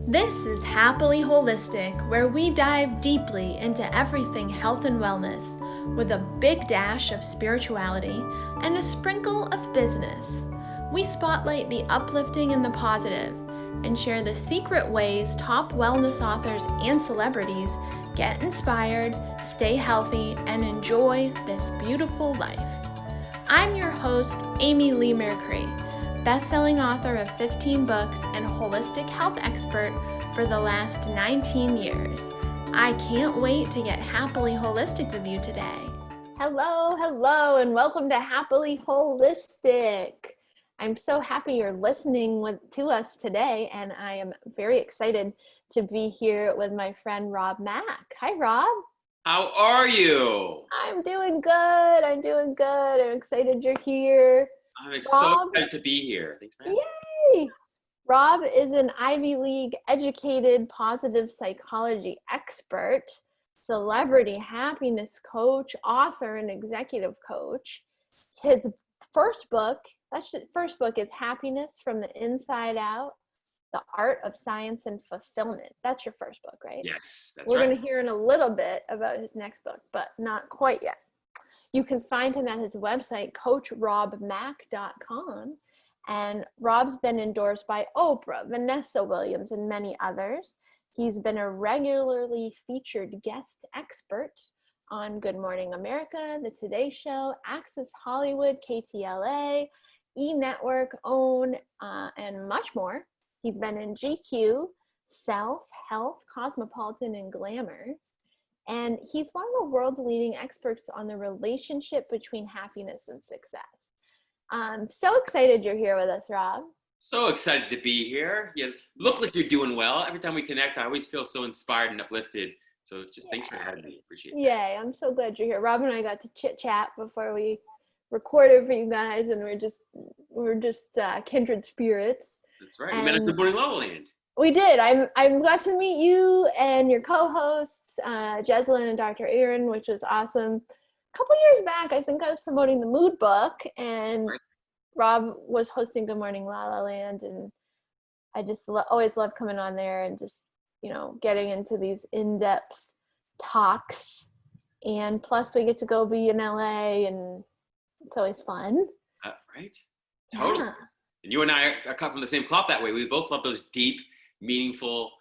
This is Happily Holistic, where we dive deeply into everything health and wellness with a big dash of spirituality and a sprinkle of business. We spotlight the uplifting and the positive and share the secret ways top wellness authors and celebrities get inspired, stay healthy, and enjoy this beautiful life. I'm your host, Amy Lee Mercury, best-selling author of 15 books and holistic health expert for the last 19 years. I can't wait to get happily holistic with you today. Hello, and welcome to Happily Holistic. I'm so happy you're listening to us today, and I am very excited to be here with my friend Rob Mack. Hi, Rob. How are you? I'm doing good. I'm excited you're here. I'm so excited to be here. Thanks for having me. Yay! Rob is an Ivy League educated positive psychology expert, celebrity happiness coach, author, and executive coach. His first book is Happiness from the Inside Out, The Art of Science and Fulfillment. That's your first book, right? Yes, that's We're right. going to hear in a little bit about his next book, but not quite yet. You can find him at his website, coachrobmack.com. And Rob's been endorsed by Oprah, Vanessa Williams, and many others. He's been a regularly featured guest expert on Good Morning America, The Today Show, Access Hollywood, KTLA, E! Network, OWN, and much more. He's been in GQ, Self, Health, Cosmopolitan, and Glamour. And he's one of the world's leading experts on the relationship between happiness and success. I'm so excited you're here with us, Rob. So excited to be here. You look like you're doing well. Every time we connect, I always feel so inspired and uplifted. So just thanks for having me. Appreciate it. Yay, I'm so glad you're here. Rob and I got to chit chat before we recorded for you guys, and we're just kindred spirits. That's right. We met at Good Morning La La Land. We did. I got to meet you and your co-hosts, Jeslyn and Dr. Aaron, which was awesome. A couple years back, I think I was promoting the Mood Book, and Rob was hosting Good Morning La La Land, and I just always love coming on there and just, getting into these in-depth talks. And plus, we get to go be in LA, and it's always fun. Right? Totally. Yeah. And you and I are cut from the same cloth that way. We both love those deep, meaningful,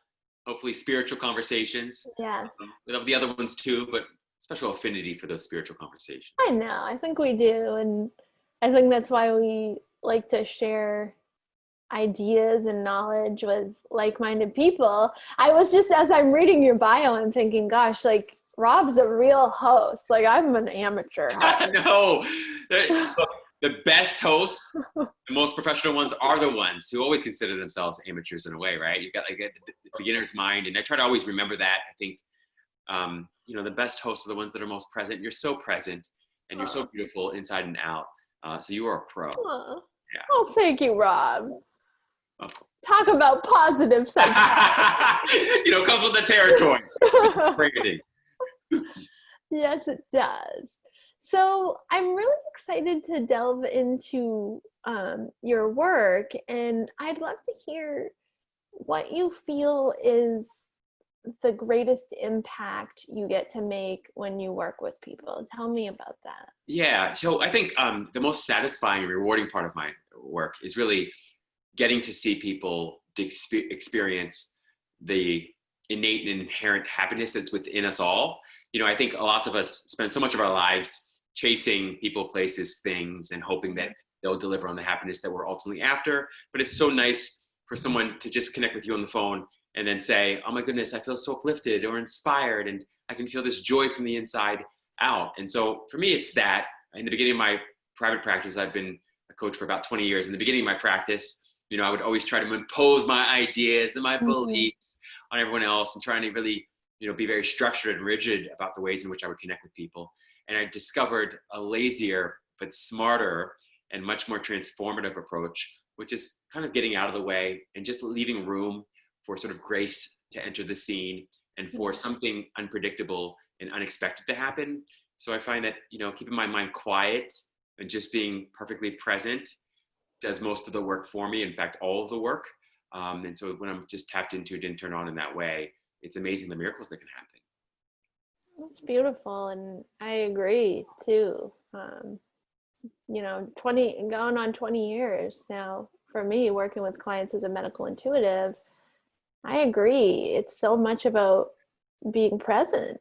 hopefully spiritual conversations. Yes. We love the other ones too, but special affinity for those spiritual conversations. I know. I think we do. And I think that's why we like to share ideas and knowledge with like-minded people. I was just, as I'm reading your bio, I'm thinking, gosh, like, Rob's a real host. Like, I'm an amateur host. No. The best hosts, the most professional ones are the ones who always consider themselves amateurs in a way, right? You've got like the beginner's mind. And I try to always remember that. I think, the best hosts are the ones that are most present. You're so present and you're so beautiful inside and out. So you are a pro. Yeah. Oh, thank you, Rob. Oh. Talk about positive psychology. Comes with the territory. Yes, it does. So I'm really excited to delve into your work, and I'd love to hear what you feel is the greatest impact you get to make when you work with people. Tell me about that. Yeah, so I think the most satisfying and rewarding part of my work is really getting to see people experience the innate and inherent happiness that's within us all. I think lots of us spend so much of our lives chasing people, places, things, and hoping that they'll deliver on the happiness that we're ultimately after. But it's so nice for someone to just connect with you on the phone and then say, oh my goodness, I feel so uplifted or inspired, and I can feel this joy from the inside out. And so for me, it's that. In the beginning of my private practice, I've been a coach for about 20 years. In the beginning of my practice, I would always try to impose my ideas and my beliefs on everyone else and trying to really, be very structured and rigid about the ways in which I would connect with people. And I discovered a lazier but smarter and much more transformative approach, which is kind of getting out of the way and just leaving room for sort of grace to enter the scene and for something unpredictable and unexpected to happen. So I find that, keeping my mind quiet and just being perfectly present does most of the work for me. In fact, all of the work. And so when I'm just tapped into it and turned on in that way, it's amazing the miracles that can happen. That's beautiful. And I agree too. 20 going on 20 years now for me working with clients as a medical intuitive. I agree. It's so much about being present,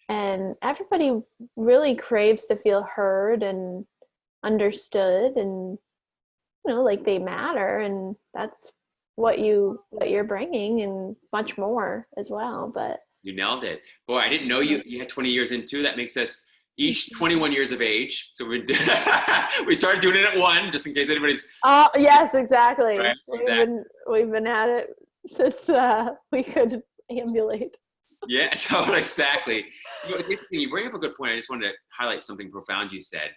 and everybody really craves to feel heard and understood, and like they matter, and that's what you're bringing, and much more as well. But you nailed it. Boy, I didn't know you had 20 years in too. That makes us each 21 years of age. So we started doing it at one, just in case anybody's. Oh, yes, exactly. Right, exactly. We've been at it since we could ambulate. Yeah, totally, exactly. It's interesting. You bring up a good point. I just wanted to highlight something profound you said.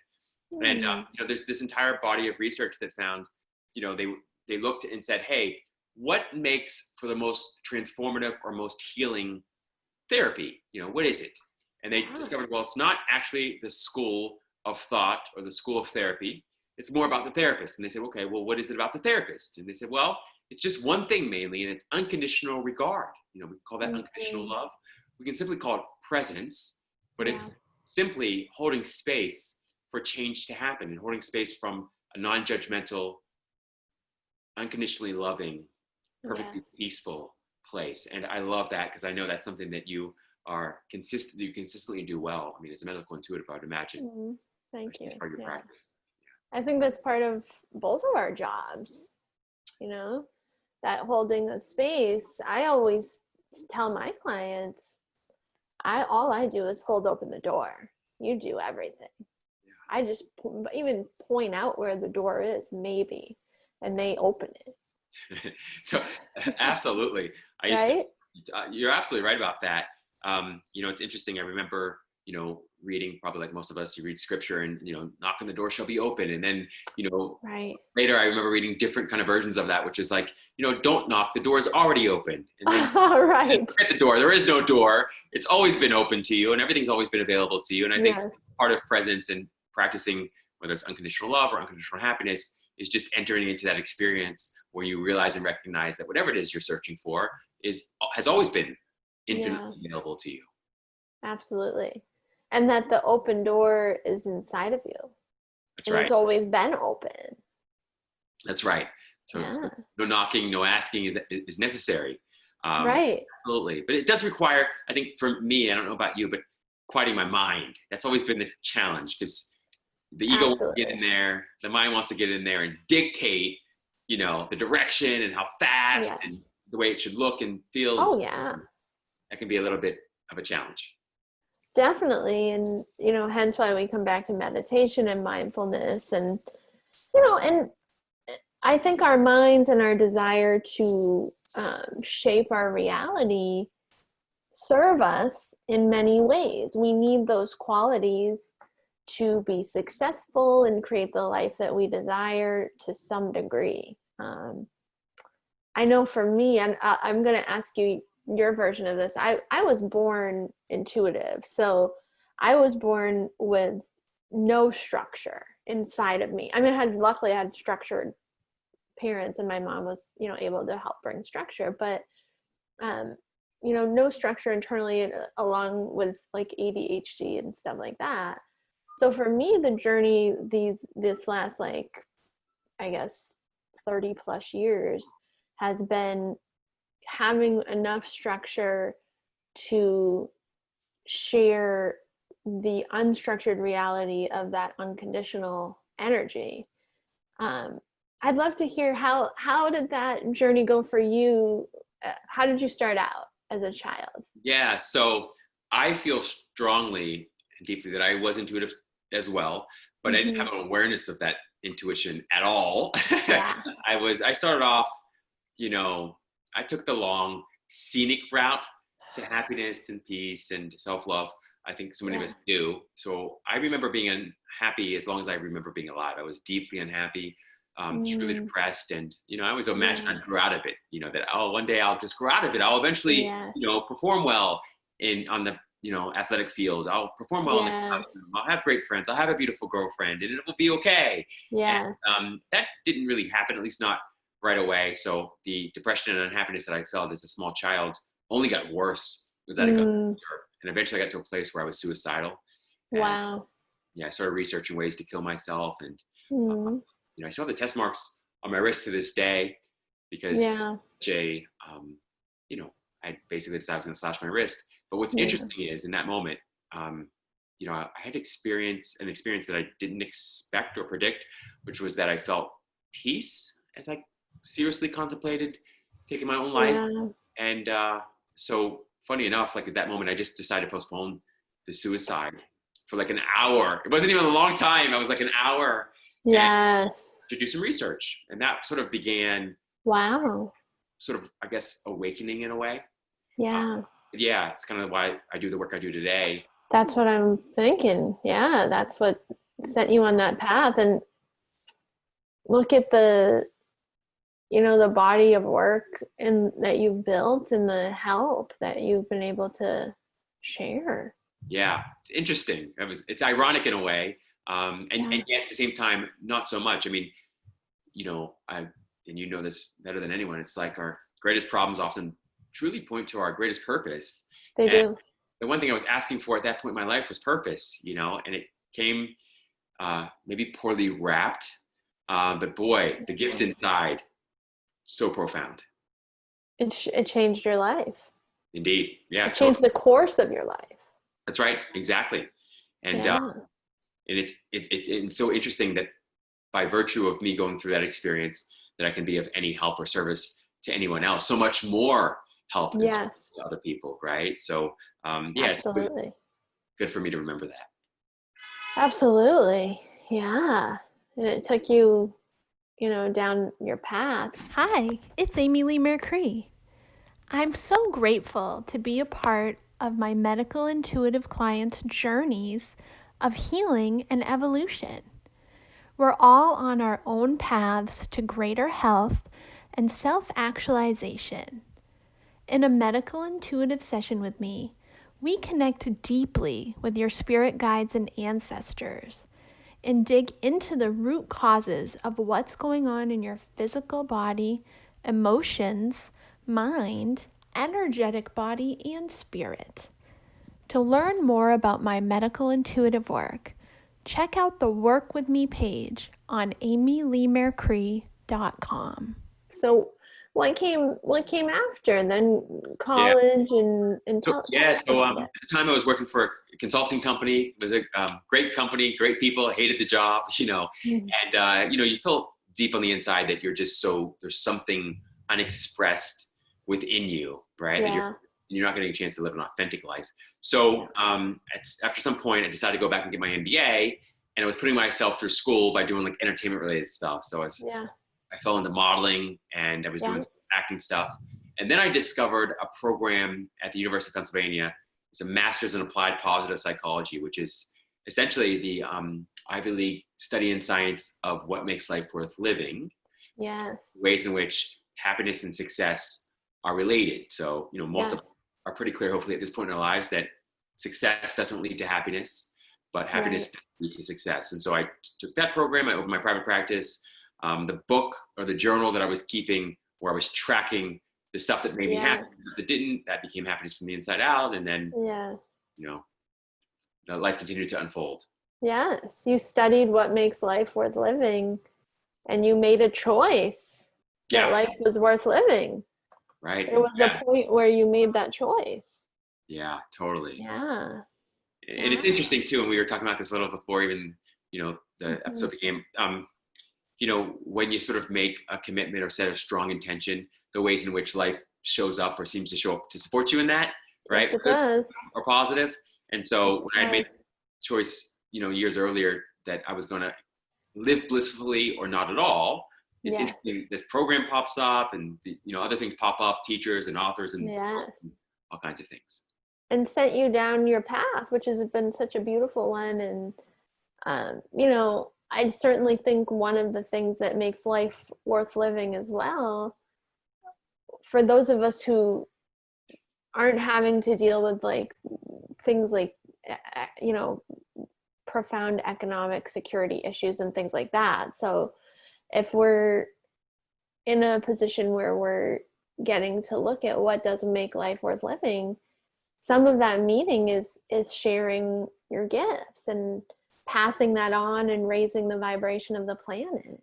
And there's this entire body of research that found, they looked and said, hey, what makes for the most transformative or most healing therapy? What is it? And they discovered, well, it's not actually the school of thought or the school of therapy. It's more about the therapist. And they said, okay, well, what is it about the therapist? And they said, well, it's just one thing mainly, and it's unconditional regard. We call that unconditional love. We can simply call it presence, but it's simply holding space for change to happen, and holding space from a non-judgmental, unconditionally loving, perfectly peaceful place. And I love that, because I know that's something that you consistently do well. I mean, as a medical intuitive, I would imagine. Thank you. It's part of your practice. I think that's part of both of our jobs, that holding a space. I always tell my clients, all I do is hold open the door. You do everything. I just even point out where the door is, maybe, and they open it. Absolutely. Right? You're absolutely right about that. It's interesting. I remember, reading, probably like most of us, you read scripture and, knock on the door shall be open. And then, later I remember reading different kind of versions of that, which is like, don't knock, the door is already open. And then, right. At the door, there is no door. It's always been open to you, and everything's always been available to you. And I think part of presence and practicing, whether it's unconditional love or unconditional happiness, is just entering into that experience where you realize and recognize that whatever it is you're searching for has always been infinitely available to you. Absolutely. And that the open door is inside of you. That's right. It's always been open. That's right. So no knocking, no asking is necessary. Right. Absolutely. But it does require, I think for me, I don't know about you, but quieting my mind. That's always been the challenge, because the ego wants to get in there, the mind wants to get in there and dictate, the direction and how fast and the way it should look and feel. Oh, yeah. That can be a little bit of a challenge. Definitely. And, hence why we come back to meditation and mindfulness. And, and I think our minds and our desire to shape our reality serve us in many ways. We need those qualities to be successful and create the life that we desire to some degree. I know for me, and I'm going to ask you your version of this. I was born intuitive. So I was born with no structure inside of me. I mean, luckily I had structured parents, and my mom was, able to help bring structure, but, no structure internally, along with like ADHD and stuff like that. So for me, the journey, this last, like, I guess 30 plus years has been having enough structure to share the unstructured reality of that unconditional energy. I'd love to hear how did that journey go for you? How did you start out as a child? Yeah, so I feel strongly and deeply that I was intuitive as well, but I didn't have an awareness of that intuition at all. Yeah. I started off, I took the long scenic route to happiness and peace and self-love. I think so many of us do. So I remember being unhappy as long as I remember being alive. I was deeply unhappy, truly depressed. And, I always imagined I grew out of it, that, one day I'll just grow out of it. I'll eventually, perform well on the, athletic field. I'll perform well in the classroom. I'll have great friends. I'll have a beautiful girlfriend, and it will be okay. Yeah. And that didn't really happen, at least not right away. So the depression and unhappiness that I felt as a small child only got worse as I got older. And eventually I got to a place where I was suicidal. And Wow. yeah, I started researching ways to kill myself. And, Mm. I still have the test marks on my wrist to this day because Yeah. Jay, I basically decided I was going to slash my wrist. But what's interesting is in that moment, I had an experience that I didn't expect or predict, which was that I felt peace as I seriously contemplated taking my own life. Yeah. And so, funny enough, like at that moment, I just decided to postpone the suicide for like an hour. It wasn't even a long time. I was like an hour and Yes. to do some research, and that sort of began, Wow. sort of, I guess, awakening in a way. Yeah. Yeah, it's kind of why I do the work I do today. That's what I'm thinking. Yeah, that's what set you on that path. And look at the body of work and that you've built and the help that you've been able to share. Yeah, it's interesting. It's ironic in a way, and yet at the same time, not so much. I mean, and you know this better than anyone. It's like our greatest problems often truly point to our greatest purpose. They And do. the one thing I was asking for at that point in my life was purpose, and it came maybe poorly wrapped, but boy, the gift inside, so profound. It changed your life. Indeed, yeah, It changed the course of your life. that's right, exactly. And Yeah. and it's so interesting that by virtue of me going through that experience, that I can be of any help or service to anyone else. So much more help and service Yes. to other people, right? So it's Absolutely. good for me to remember that. Absolutely. Yeah. And it took you, down your path. Hi, it's Amy Lee Mercury. I'm so grateful to be a part of my medical intuitive clients' journeys of healing and evolution. We're all on our own paths to greater health and self-actualization. In a medical intuitive session with me, we connect deeply with your spirit guides and ancestors and dig into the root causes of what's going on in your physical body, emotions, mind, energetic body, and spirit. To learn more about my medical intuitive work, check out the Work With Me page on amyleemercury.com. So what came after then? Yeah. College and So tell us about at the time I was working for a consulting company. It was a great company, great people. I hated the job, it. and you feel deep on the inside that you're just there's something unexpressed within you, right? That Yeah. you're not getting a chance to live an authentic life. So after some point, I decided to go back and get my MBA, and I was putting myself through school by doing like entertainment related stuff. So I fell into modeling, and I was doing some acting stuff. And then I discovered a program at the University of Pennsylvania. It's a master's in applied positive psychology, which is essentially the Ivy League study in science of what makes life worth living. Yes. Ways in which happiness and success are related. So, most of us are pretty clear, hopefully, at this point in our lives that success doesn't lead to happiness, but happiness does lead to success. And so I took that program, I opened my private practice. The book or the journal that I was keeping, where I was tracking the stuff that made me happy, that didn't, that became happiness from the inside out. And then, life continued to unfold. Yes. You studied what makes life worth living, and you made a choice that life was worth living. Right. There was a point where you made that choice. Yeah, totally. Yeah. And it's interesting too, and we were talking about this a little before even, the episode became, when you sort of make a commitment or set a strong intention, the ways in which life shows up or seems to show up to support you in that, right? Yes, it does. Or positive. And so when I made the choice, years earlier, that I was going to live blissfully or not at all, it's interesting. This program pops up, and other things pop up, teachers and authors and all kinds of things. And sent you down your path, which has been such a beautiful one. And I certainly think one of the things that makes life worth living as well, for those of us who aren't having to deal with like things like, profound economic security issues and things like that. So if we're in a position where we're getting to look at what does make life worth living, some of that meaning is sharing your gifts and passing that on and raising the vibration of the planet.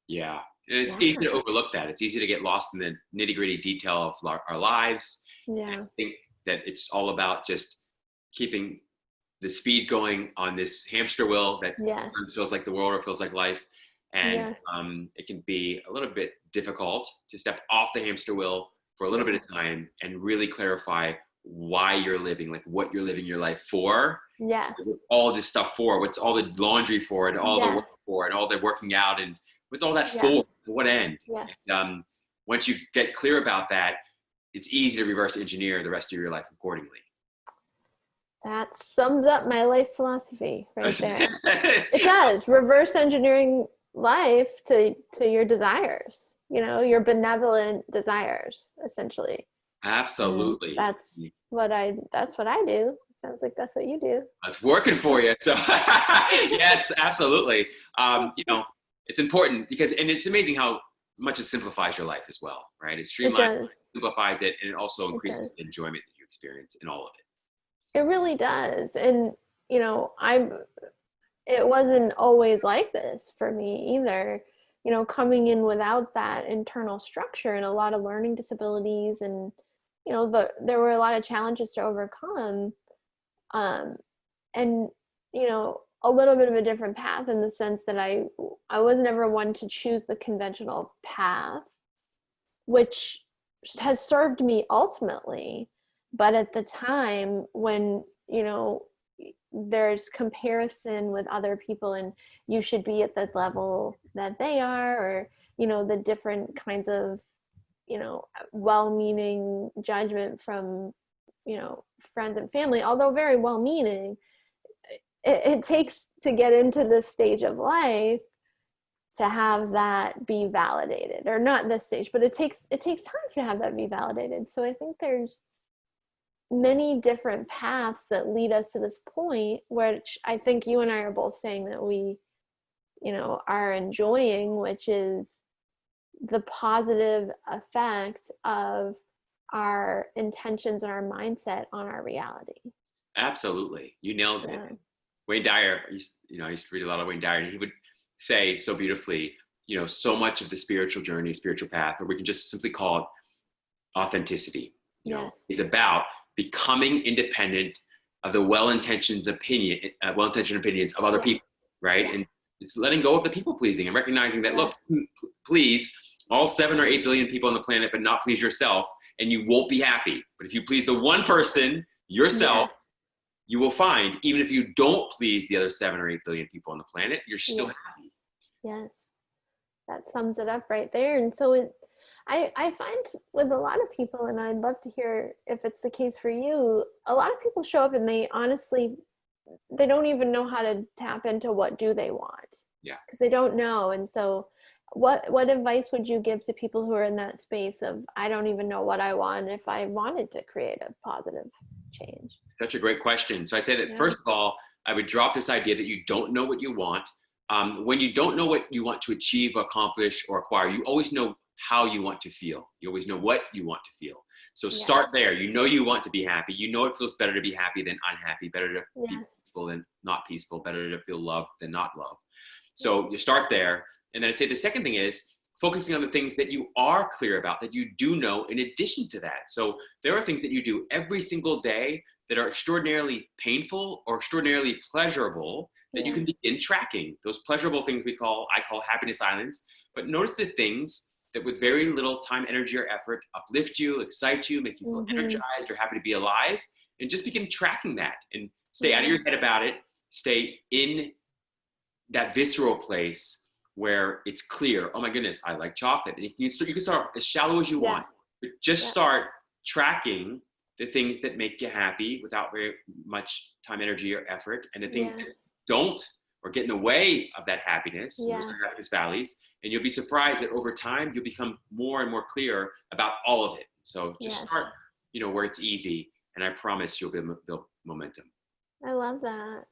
Yeah. And it's easy to overlook that. It's easy to get lost in the nitty-gritty detail of our lives. Yeah. And I think that it's all about just keeping the speed going on this hamster wheel that sometimes feels like the world or feels like life. And it can be a little bit difficult to step off the hamster wheel for a little bit of time and really clarify why you're living, like what you're living your life for. Yes. All this stuff for, what's all the laundry for, and all the work for, and all the working out, and what's all that for? To what end? Yes. And, once you get clear about that, it's easy to reverse engineer the rest of your life accordingly. That sums up my life philosophy right there. It does. Reverse engineering life to your desires, your benevolent desires, essentially. Absolutely. That's what I do. Sounds like that's what you do. It's working for you. So yes, absolutely. It's important because, and it's amazing how much it simplifies your life as well, right? It streamlines, simplifies it, and it also increases the enjoyment that you experience in all of it. It really does. And, it wasn't always like this for me either, coming in without that internal structure and a lot of learning disabilities and, there were a lot of challenges to overcome. And, a little bit of a different path in the sense that I was never one to choose the conventional path, which has served me ultimately. But at the time when, there's comparison with other people and you should be at the level that they are, or, the different kinds of, well-meaning judgment from, friends and family, although very well-meaning, it takes to get into this stage of life to have that be validated, or not this stage, but it takes time to have that be validated. So I think there's many different paths that lead us to this point, which I think you and I are both saying that we, are enjoying, which is the positive effect of our intentions and our mindset on our reality. Absolutely. You nailed it. Wayne Dyer, I used to read a lot of Wayne Dyer, and he would say so beautifully, so much of the spiritual journey, spiritual path, or we can just simply call it authenticity, is about becoming independent of the well-intentioned opinions of other people, right? And it's letting go of the people pleasing and recognizing that, look, please all 7 or 8 billion people on the planet, but not please yourself, and you won't be happy. But if you please the one person, yourself, you will find, even if you don't please the other 7 or 8 billion people on the planet, you're still happy. Yes, that sums it up right there. And so I find with a lot of people, and I'd love to hear if it's the case for you, a lot of people show up and they don't even know how to tap into what do they want. Yeah. Because they don't know. And so what advice would you give to people who are in that space of, I don't even know what I want if I wanted to create a positive change? Such a great question. So I'd say that first of all, I would drop this idea that you don't know what you want. When you don't know what you want to achieve, accomplish, or acquire, you always know how you want to feel. You always know what you want to feel. So start there. You want to be happy. It feels better to be happy than unhappy, better to be peaceful than not peaceful, better to feel loved than not loved. So you start there. And then I'd say the second thing is focusing on the things that you are clear about, that you do know in addition to that. So there are things that you do every single day that are extraordinarily painful or extraordinarily pleasurable that you can begin tracking. Those pleasurable things I call happiness islands. But notice the things that with very little time, energy, or effort uplift you, excite you, make you feel energized or happy to be alive, and just begin tracking that and stay out of your head about it. Stay in that visceral place where it's clear, oh my goodness, I like chocolate. And you can start as shallow as you want, but just start tracking the things that make you happy without very much time, energy, or effort, and the things that don't or get in the way of that happiness, those are happiness valleys. And you'll be surprised that over time, you'll become more and more clear about all of it. So just start, where it's easy, and I promise you'll build momentum. I love that.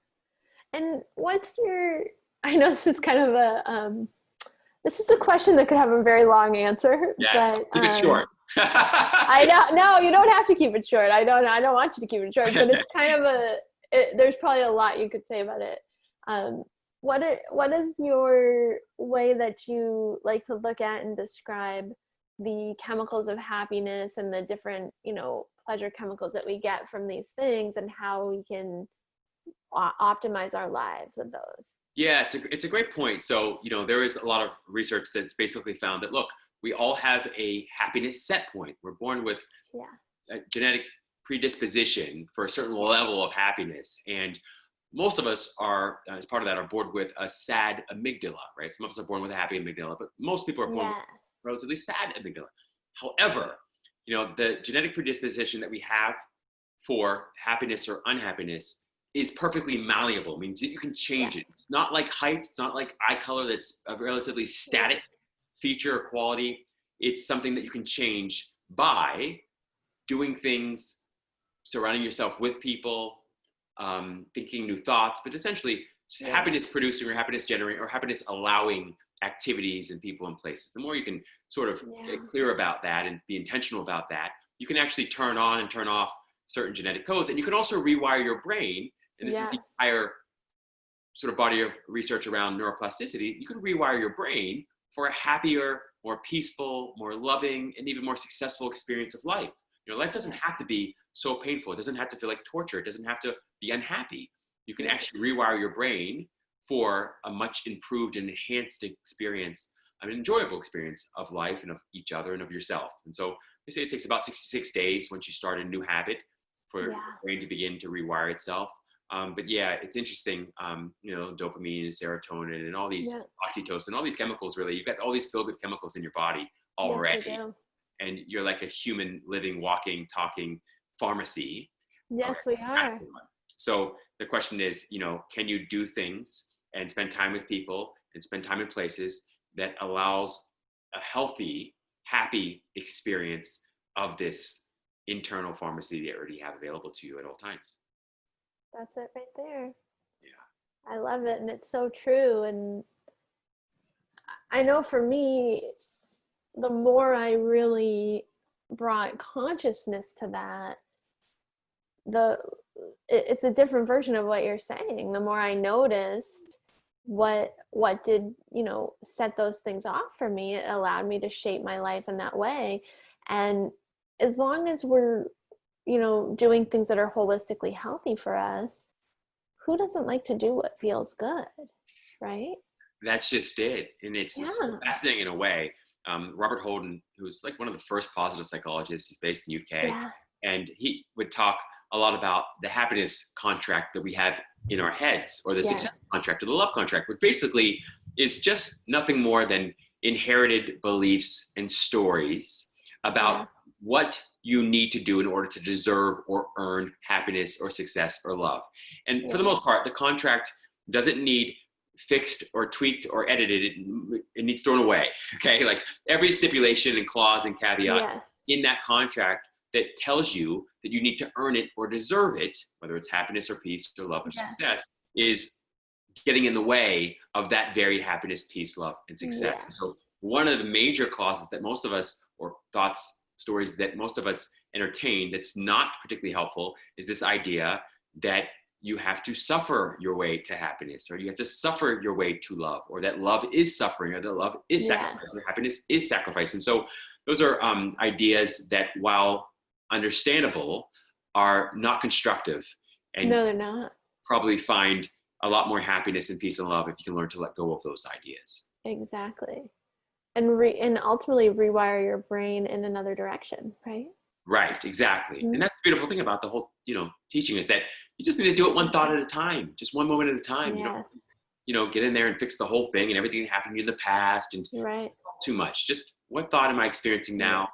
And what's I know this is kind of This is a question that could have a very long answer, Yes, but keep it short. I don't. No, you don't have to keep it short. I don't. I don't want you to keep it short. But it's kind of there's probably a lot you could say about it. What is your way that you like to look at and describe the chemicals of happiness and the different, pleasure chemicals that we get from these things, and how we can optimize our lives with those? Yeah, it's a great point. So, there is a lot of research that's basically found that, look, we all have a happiness set point. We're born with a genetic predisposition for a certain level of happiness. And most of us are, as part of that, are born with a sad amygdala, right? Some of us are born with a happy amygdala, but most people are born with a relatively sad amygdala. However, the genetic predisposition that we have for happiness or unhappiness is perfectly malleable. It means you can change it. It's not like height. It's not like eye color that's a relatively static feature or quality. It's something that you can change by doing things, surrounding yourself with people, thinking new thoughts, but essentially happiness producing or happiness generating or happiness allowing activities and people and places. The more you can sort of get clear about that and be intentional about that, you can actually turn on and turn off certain genetic codes. And you can also rewire your brain. And this is the entire sort of body of research around neuroplasticity. You can rewire your brain for a happier, more peaceful, more loving, and even more successful experience of life. Life doesn't have to be so painful. It doesn't have to feel like torture. It doesn't have to be unhappy. You can actually rewire your brain for a much improved and enhanced experience, an enjoyable experience of life and of each other and of yourself. And so they say it takes about 66 days once you start a new habit for your brain to begin to rewire itself. But it's interesting, dopamine and serotonin and all these oxytocin, all these chemicals, really, you've got all these feel-good chemicals in your body already. Yes, and you're like a human living, walking, talking pharmacy. Yes, we are. So the question is, can you do things and spend time with people and spend time in places that allows a healthy, happy experience of this internal pharmacy that you already have available to you at all times? That's it right there. Yeah. I love it. And it's so true. And I know for me, the more I really brought consciousness to that, it's a different version of what you're saying. The more I noticed what did, set those things off for me, it allowed me to shape my life in that way. And as long as we're, doing things that are holistically healthy for us, who doesn't like to do what feels good, right? That's just it. And it's fascinating in a way. Robert Holden, who's like one of the first positive psychologists, he's based in the UK, and he would talk a lot about the happiness contract that we have in our heads, or the success contract, or the love contract, which basically is just nothing more than inherited beliefs and stories about what you need to do in order to deserve or earn happiness or success or love. And for the most part, the contract doesn't need fixed or tweaked or edited. It needs thrown away. Okay, like every stipulation and clause and caveat in that contract that tells you that you need to earn it or deserve it, whether it's happiness or peace or love or success, is getting in the way of that very happiness, peace, love, and success. So one of the major clauses that most of us, or thoughts, stories that most of us entertain that's not particularly helpful, is this idea that you have to suffer your way to happiness, or you have to suffer your way to love, or that love is suffering, or that love is sacrifice, or happiness is sacrifice. And so those are ideas that, while understandable, are not constructive. And no, they're not. Probably find a lot more happiness and peace and love if you can learn to let go of those ideas. Exactly. And ultimately rewire your brain in another direction, right? Right, exactly. And that's the beautiful thing about the whole, teaching, is that you just need to do it one thought at a time, just one moment at a time. You don't, get in there and fix the whole thing and everything that happened to you in the past and too much. Just, what thought am I experiencing now?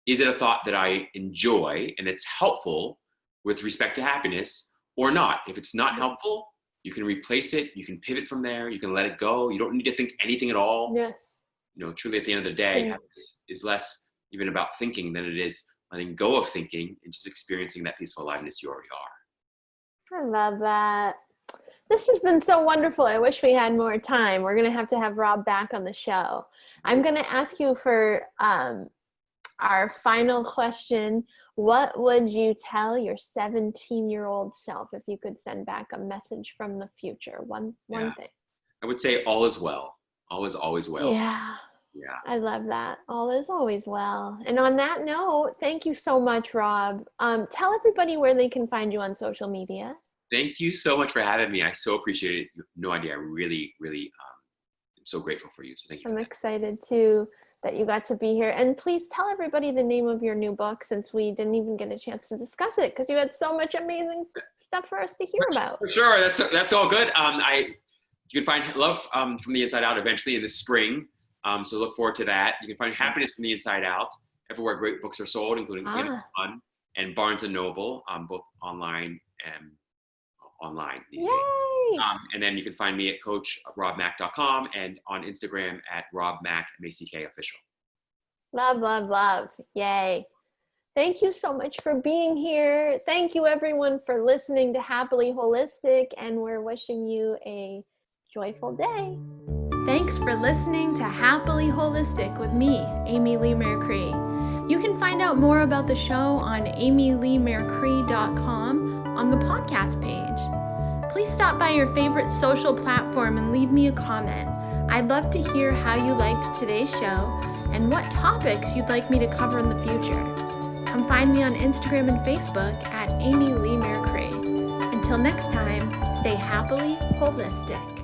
Is it a thought that I enjoy and it's helpful with respect to happiness, or not? If it's not helpful, you can replace it. You can pivot from there. You can let it go. You don't need to think anything at all. Yes. Truly at the end of the day, happiness is less even about thinking than it is letting go of thinking and just experiencing that peaceful aliveness you already are. I love that. This has been so wonderful. I wish we had more time. We're going to have Rob back on the show. I'm going to ask you for our final question. What would you tell your 17-year-old self if you could send back a message from the future? One thing. I would say all is well. All is always well. Yeah. Yeah. I love that. All is always well. And on that note, thank you so much, Rob. Tell everybody where they can find you on social media. Thank you so much for having me. I so appreciate it. You have no idea. I really, really am so grateful for you. So thank you. I'm excited too that you got to be here. And please tell everybody the name of your new book, since we didn't even get a chance to discuss it because you had so much amazing stuff for us to hear about. For sure. That's all good. You can find Love from the Inside Out eventually in the spring. So look forward to that. You can find Happiness from the Inside Out everywhere great books are sold, including Amazon and Barnes & Noble, both online and online these days. And then you can find me at coachrobmack.com and on Instagram at robmack, M-A-C-K official. Love, love, love. Yay. Thank you so much for being here. Thank you everyone for listening to Happily Holistic, and we're wishing you a joyful day. Thanks for listening to Happily Holistic with me, Amy Lee Mercree. You can find out more about the show on amyleemercree.com on the podcast page. Please stop by your favorite social platform and leave me a comment. I'd love to hear how you liked today's show and what topics you'd like me to cover in the future. Come find me on Instagram and Facebook at Amy Lee Mercree. Until next time, stay happily holistic.